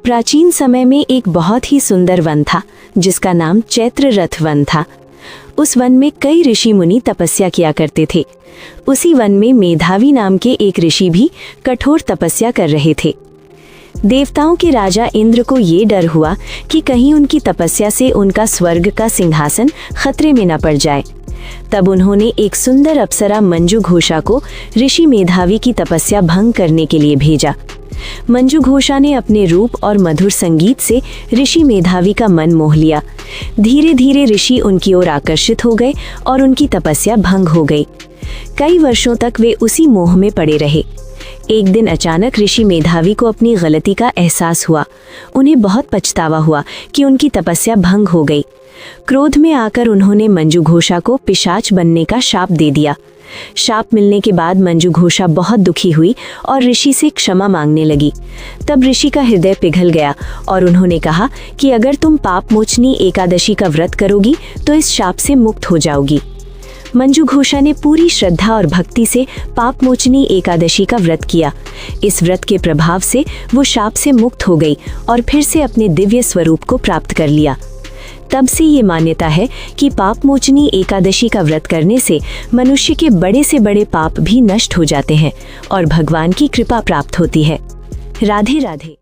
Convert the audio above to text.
प्राचीन समय में एक बहुत ही सुंदर वन था जिसका नाम चैत्ररथ वन था। उस वन में कई ऋषि मुनि तपस्या किया करते थे। उसी वन में मेधावी नाम के एक ऋषि भी कठोर तपस्या कर रहे थे। देवताओं के राजा इंद्र को ये डर हुआ कि कहीं उनकी तपस्या से उनका स्वर्ग का सिंहासन खतरे में न पड़ जाए। तब उन्होंने एक सुंदर अप्सरा मंजू घोषा को ऋषि मेधावी की तपस्या भंग करने के लिए भेजा। मंजू घोषा ने अपने रूप और मधुर संगीत से ऋषि मेधावी का मन मोह लिया। धीरे धीरे ऋषि उनकी ओर आकर्षित हो गए और उनकी तपस्या भंग हो गई। कई वर्षों तक वे उसी मोह में पड़े रहे। एक दिन अचानक ऋषि मेधावी को अपनी गलती का एहसास हुआ। उन्हें बहुत पछतावा हुआ कि उनकी तपस्या भंग हो गई। क्रोध में आकर उन्होंने मंजू घोषा को पिशाच बनने का शाप दे दिया। शाप मिलने के बाद मंजू घोषा बहुत दुखी हुई और ऋषि से क्षमा मांगने लगी। तब ऋषि का हृदय पिघल गया और उन्होंने कहा कि अगर तुम पाप मोचनी एकादशी का व्रत करोगी तो इस शाप से मुक्त हो जाओगी। मंजू घोषा ने पूरी श्रद्धा और भक्ति से पाप मोचनी एकादशी का व्रत किया। इस व्रत के प्रभाव से वो शाप से मुक्त हो गई और फिर से अपने दिव्य स्वरूप को प्राप्त कर लिया। तब से ये मान्यता है कि पाप मोचनी एकादशी का व्रत करने से मनुष्य के बड़े से बड़े पाप भी नष्ट हो जाते हैं और भगवान की कृपा प्राप्त होती है। राधे राधे।